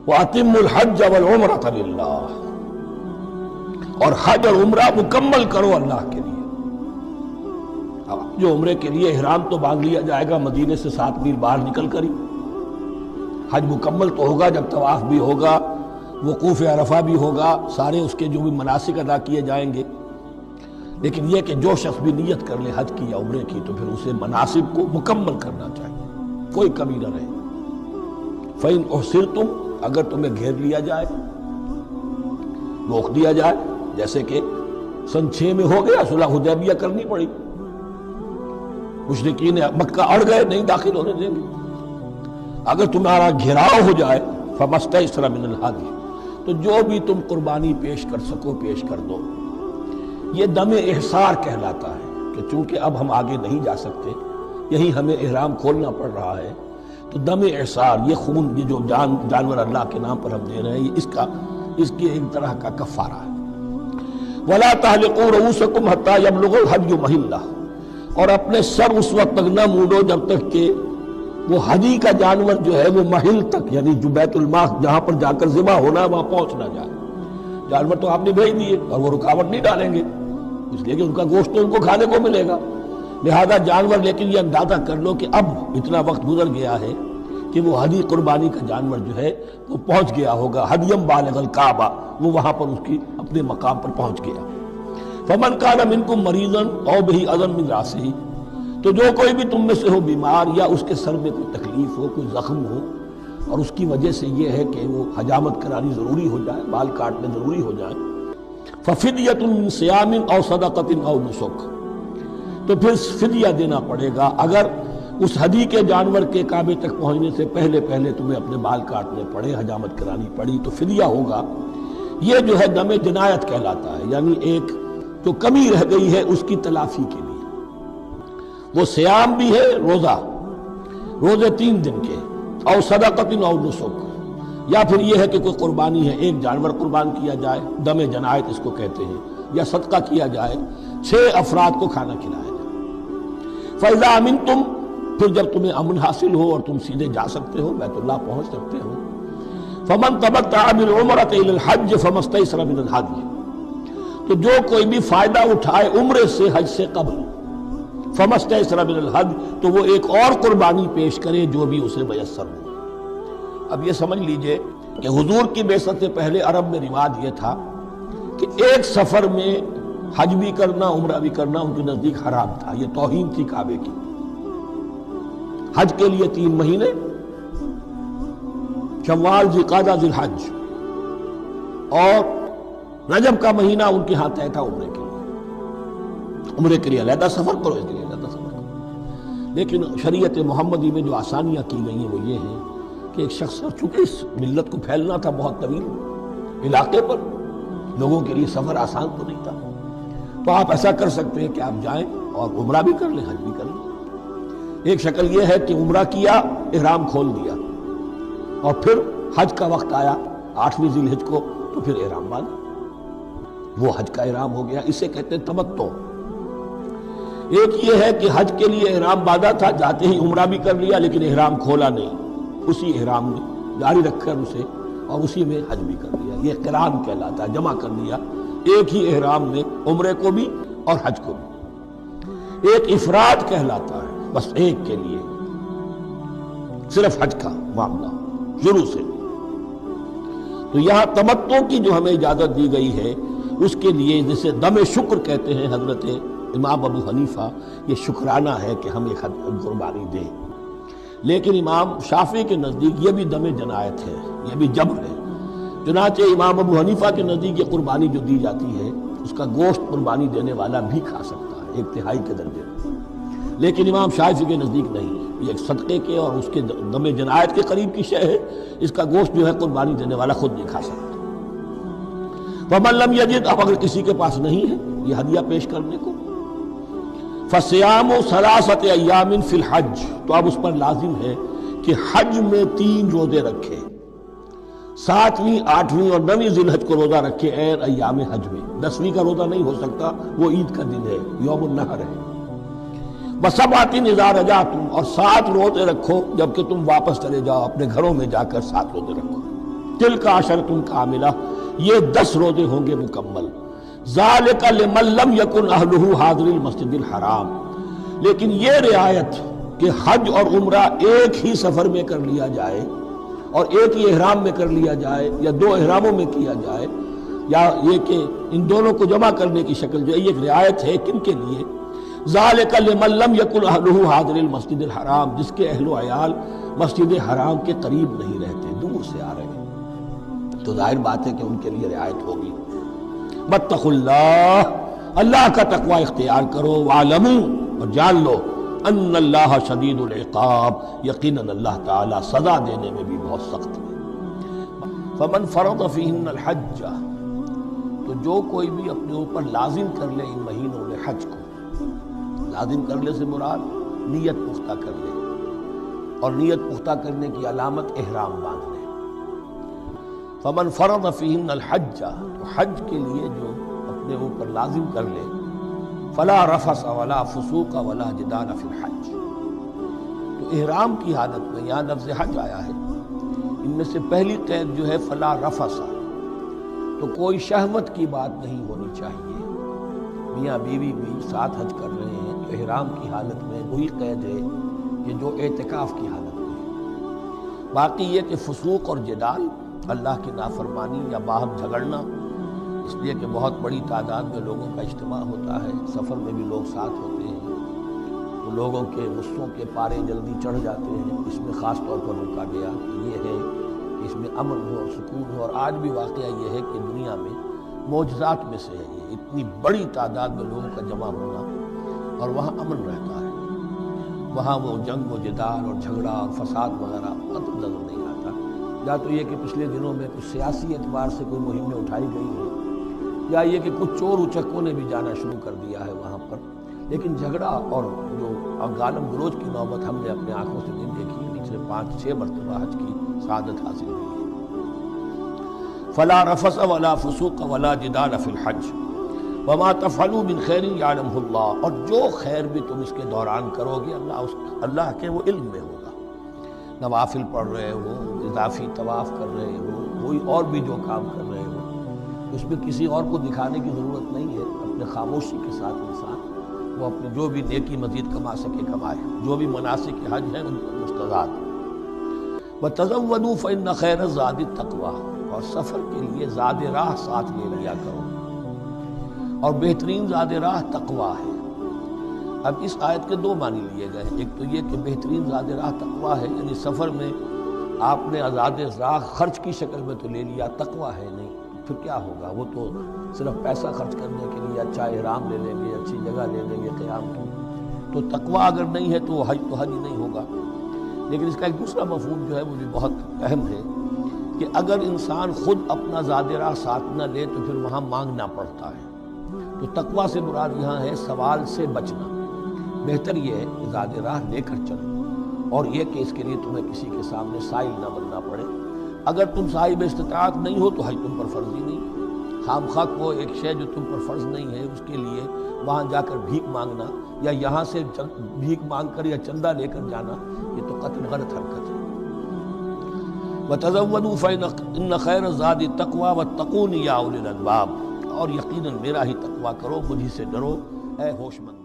وَأَتِمُّ الْحَجَّ وَالْعُمْرَةَ لِلَّهِ، اور حج اور عمرہ مکمل کرو اللہ کے لیے۔ جو عمرے کے لیے احرام تو باندھ لیا جائے گا مدینے سے 7 میل باہر نکل کر ہی، حج مکمل تو ہوگا جب طواف بھی ہوگا، وقوف عرفہ بھی ہوگا، سارے اس کے جو بھی مناسک ادا کیے جائیں گے، لیکن یہ کہ جو شخص بھی نیت کر لے حج کی یا عمرے کی تو پھر اسے مناسب کو مکمل کرنا چاہیے، کوئی کمی نہ رہے۔ فَإِنْ أُحْصِرْتُمْ، اگر تمہیں گھیر لیا جائے، روک دیا جائے، جیسے کہ سن 6 میں ہو گیا، صلح حدیبیہ کرنی پڑی، مشرکین مکہ اڑ گئے، نہیں داخل ہونے دیں گے۔ اگر تمہارا گھیراؤ ہو جائے فَمَسْتَيْسَرَ مِنَ الْهَدْيِ، تو جو بھی تم قربانی پیش کر سکو پیش کر دو۔ یہ دم احصار کہلاتا ہے کہ چونکہ اب ہم آگے نہیں جا سکتے، یہی ہمیں احرام کھولنا پڑ رہا ہے، تو دم احصار، یہ خون، یہ جو جانور اللہ کے نام پر ہم دے رہے ہیں، اس کی ایک طرح کا کفارہ ہے۔ وَلَا تَحْلِقُوا رُؤُوسَكُمْ حَتَّى يَبْلُغَ الْهَدْيُ مَحِلَّهُ، اور اپنے سر اس وقت تک نہ مونڈو جب تک کہ وہ ہدی کا جانور جو ہے وہ محل تک، یعنی جو بیت الماء جہاں پر جا کر ذبح ہونا ہے وہاں پہنچ نہ جائے۔ جانور تو آپ نے بھیج دیے اور وہ رکاوٹ نہیں ڈالیں گے، اس لیے کہ ان کا گوشت تو ان کو کھانے کو ملے گا، لہذا جانور، لیکن یہ اندازہ کر لو کہ اب اتنا وقت گزر گیا ہے کہ وہ ہدی قربانی کا جانور جو ہے وہ پہنچ گیا ہوگا، ہدیم بالغ الکعبہ، وہ وہاں پر اس کی اپنے مقام پر پہنچ گیا۔ فمن کان منکم مریضا او بہ اذى من راسہ، تو جو کوئی بھی تم میں سے ہو بیمار یا اس کے سر میں کوئی تکلیف ہو، کوئی زخم ہو، اور اس کی وجہ سے یہ ہے کہ وہ حجامت کرانی ضروری ہو جائے، بال کاٹنے ضروری ہو جائے، ففدیۃ من صیام او صدقۃ او نسک، تو پھر فدیہ دینا پڑے گا۔ اگر اس ہدی کے جانور کے کعبے تک پہنچنے سے پہلے تمہیں اپنے بال کاٹنے پڑے، حجامت کرانی پڑی، تو فدیہ ہوگا۔ یہ جو ہے دم جنایت کہلاتا ہے، یعنی ایک جو کمی رہ گئی ہے اس کی تلافی کے لیے۔ وہ صیام بھی ہے، روزے 3 دن کے، او صدقۃ او نسک، یا پھر یہ ہے کہ کوئی قربانی ہے، ایک جانور قربان کیا جائے، دم جنایت اس کو کہتے ہیں، یا صدقہ کیا جائے، 6 افراد کو کھانا کھلایا جائے۔ فَإِذَا أَمِنْتُمْ، پھر جب تمہیں امن حاصل ہو اور تم سیدھے جا سکتے ہو، بیت اللہ پہنچ سکتے ہو، فَمَنْ تَمَتَّعَ بِالْعُمْرَةِ إِلَى الْحَجِّ فَمَا اسْتَيْسَرَ مِنَ الْهَدْيِ، تو جو کوئی بھی فائدہ اٹھائے عمرے سے حج سے قبل، فَمَا اسْتَيْسَرَ مِنَ الْهَدْيِ، تو وہ ایک اور قربانی پیش کرے جو بھی اسے میسر ہو۔ اب یہ سمجھ لیجئے کہ حضور کی بعثت سے پہلے عرب میں رواج یہ تھا کہ ایک سفر میں حج بھی کرنا، عمرہ بھی کرنا ان کے نزدیک حرام تھا، یہ توہین تھی کعبے کی۔ حج کے لیے 3 مہینے، شوال، ذوالقعدہ، ذی الحج، اور رجب کا مہینہ ان کے ہاں طے تھا عمرے کے لیے۔ عمرے کے لیے علیحدہ سفر کرو، اس کے لیے علیحدہ سفر کرو۔ لیکن شریعت محمدی میں جو آسانیاں کی گئی ہیں وہ یہ ہیں کہ ایک شخص، چونکہ اس ملت کو پھیلنا تھا بہت طویل علاقے پر، لوگوں کے لیے سفر آسان تو نہیں تھا، تو آپ ایسا کر سکتے ہیں کہ آپ جائیں اور عمرہ بھی کر لیں، حج بھی کر لیں۔ ایک شکل یہ ہے کہ عمرہ کیا، احرام کھول دیا، اور پھر حج کا وقت آیا 8ویں ذی الحج کو، تو پھر احرام باندھا، وہ حج کا احرام ہو گیا، اسے کہتے ہیں تمتع۔ ایک یہ ہے کہ حج کے لیے احرام باندھا تھا، جاتے ہی عمرہ بھی کر لیا لیکن احرام کھولا نہیں، اسی احرام میں جاری رکھ کر اسے، اور اسی میں حج بھی کر لیا، یہ قران کہلاتا ہے، جمع کر لیا ایک ہی احرام میں عمرے کو بھی اور حج کو بھی۔ ایک افراد کہلاتا ہے، بس ایک کے لیے صرف حج کا معاملہ شروع سے۔ تو یہاں تمتع کی جو ہمیں اجازت دی گئی ہے، اس کے لیے جسے دم شکر کہتے ہیں حضرت امام ابو حنیفہ، یہ شکرانہ ہے کہ ہم ایک قربانی دیں۔ لیکن امام شافعی کے نزدیک یہ بھی دم جنایت ہے، یہ بھی جبر ہے، چنانچہ امام ابو حنیفہ کے نزدیک یہ قربانی جو دی جاتی ہے اس کا گوشت قربانی دینے والا بھی کھا سکتا ہے 1/3 کے درجے، لیکن امام شافعی کے نزدیک نہیں، یہ ایک صدقے کے اور اس کے دم جنایت کے قریب کی شے ہے، اس کا گوشت جو ہے قربانی دینے والا خود نہیں کھا سکتا۔ فَمَن لَّمْ يَجِدْ، اب اگر کسی کے پاس نہیں ہے یہ ہدیہ پیش کرنے کو، فَصِيَامُ 3 أَيَّامٍ فِي الْحَجِّ، تو اب اس پر لازم ہے کہ حج میں 3 روزے رکھے، 7ویں، 8ویں اور 9ویں ذی الحج کو روزہ رکھے عین ایام حج میں۔ 10ویں کا روزہ نہیں ہو سکتا، وہ عید کا دن ہے، یوم النحر ہے۔ وَسَبْعَةٍ إِذَا رَجَعْتُمْ، اور 7 روزے رکھو جبکہ تم واپس چلے جاؤ اپنے گھروں میں جا کر 7 روزے رکھو، تلک عشرۃ کاملہ، یہ 10 روزے ہوں گے مکمل. ذالک لمن لم یکن اہلہ حاضر المسجد الحرام، لیکن یہ رعایت کہ حج اور عمرہ ایک ہی سفر میں کر لیا جائے اور ایک ہی احرام میں کر لیا جائے یا 2 احراموں میں کیا جائے، یا یہ کہ ان دونوں کو جمع کرنے کی شکل جو ہے، یہ ایک رعایت ہے کن کے لیے؟ ذالک لمن لم یکن اہلہ حاضر المسجد الحرام، جس کے اہل و عیال مسجد حرام کے قریب نہیں رہتے، دور سے آ رہے ہیں، تو ظاہر بات ہے کہ ان کے لیے رعایت ہوگی. واتقوا اللہ، اللہ کا تقوی اختیار کرو. وعلموا، اور جان لو، ان اللہ شدید العقاب، یقیناً اللہ تعالی سزا دینے میں بھی بہت سخت ہے. فمن فرض فیہن الحج، تو جو کوئی بھی اپنے اوپر لازم کر لے ان مہینوں میں حج کو، لازم کر لے سے مراد نیت پختہ کر لے، اور نیت پختہ کرنے کی علامت احرام باندھ لے. فمن فرض فیہن الحج، تو حج کے لیے جو اپنے اوپر لازم کر لے، فلا رفث ولا فسوق ولا جدال فی الحج، تو احرام کی حالت میں یہاں لفظ حج آیا ہے، ان میں سے پہلی قید جو ہے فلا رفث، تو کوئی شہوت کی بات نہیں ہونی چاہیے. میاں بیوی بھی ساتھ حج کر رہے ہیں تو احرام کی حالت میں وہی قید ہے کہ جو اعتکاف کی حالت میں ہے. باقی یہ کہ فسوق اور جدال، اللہ کی نافرمانی یا باہم جھگڑنا، اس لیے کہ بہت بڑی تعداد میں لوگوں کا اجتماع ہوتا ہے، سفر میں بھی لوگ ساتھ ہوتے ہیں، تو لوگوں کے غصوں کے پارے جلدی چڑھ جاتے ہیں. اس میں خاص طور پر روکا گیا کہ یہ ہے کہ اس میں امن ہو اور سکون ہو. اور آج بھی واقعہ یہ ہے کہ دنیا میں معجزات میں سے ہے یہ، اتنی بڑی تعداد میں لوگوں کا جمع ہونا، اور وہاں امن رہتا ہے، وہاں وہ جنگ و جدال اور جھگڑا اور فساد وغیرہ قطع نظر نہیں آتا. یا تو یہ کہ پچھلے دنوں میں کچھ سیاسی اعتبار سے کوئی مہمیں اٹھائی گئی ہیں، یا یہ کہ کچھ چور اچکوں نے بھی جانا شروع کر دیا ہے وہاں پر، لیکن جھگڑا اور جو گالم گلوچ کی نوبت ہم نے اپنے آنکھوں سے نہیں دیکھی. پچھلے 5-6 مرتبہ حج کی سعادت حاصل ہوئی ہے. فلا رفث ولا فسوق ولا جدال فی الحج وما تفعلوا من خیر یعلمہ اللہ، اور جو خیر بھی تم اس کے دوران کرو گے اللہ کے وہ علم میں ہوگا. نوافل پڑھ رہے ہو، اضافی طواف کر رہے ہو، کوئی اور بھی جو کام کر رہے ہو، اس میں کسی اور کو دکھانے کی ضرورت نہیں ہے. اپنے خاموشی کے ساتھ انسان وہ اپنے جو بھی نیکی مزید کما سکے کمائے، جو بھی مناسک حج ہیں ان پر مستضاد. وَتَزَوَّدُوا فَإِنَّ خَيْرَ الزَّادِ التَّقْوَىٰ، اور سفر کے لیے زاد راہ ساتھ لے لیا کرو، اور بہترین زاد راہ تقویٰ ہے. اب اس آیت کے 2 معنی لیے گئے ہیں. ایک تو یہ کہ بہترین زاد راہ تقویٰ ہے، یعنی سفر میں آپ نے زاد راہ خرچ کی شکل میں تو لے لیا، تقویٰ ہے نہیں، پھر کیا ہوگا؟ وہ تو صرف پیسہ خرچ کرنے کے لیے اچھا احرام لے لیں گے، اچھی جگہ لے لیں گے قیام کی، تو تقویٰ اگر نہیں ہے تو وہ حج تو حج ہی نہیں ہوگا. لیکن اس کا ایک دوسرا مفہوم جو ہے وہ بھی بہت اہم ہے کہ اگر انسان خود اپنا زاد راہ ساتھ نہ لے تو پھر وہاں مانگنا پڑتا ہے. تو تقویٰ سے مراد یہاں ہے سوال سے بچنا. بہتر یہ ہے کہ زاد راہ لے کر چلو، اور یہ کہ اس کے لیے تمہیں کسی کے سامنے سائل نہ بننا پڑے. اگر تم صاحب استطاعت نہیں ہو تو حج تم پر فرض ہی نہیں. خام خواہ کو ایک شے جو تم پر فرض نہیں ہے اس کے لیے وہاں جا کر بھیک مانگنا، یا یہاں سے بھیک مانگ کر یا چندہ لے کر جانا، یہ تو قطعاً غلط حرکت ہے. وَتَزَوَّدُوا فَإِنَّ خَيْرَ الزَّادِ التَّقْوَىٰ وَاتَّقُونِ يَا أُولِي الْأَلْبَابِ، اور یقیناً میرا ہی تقویٰ کرو، مجھ ہی سے ڈرو اے ہوش مند.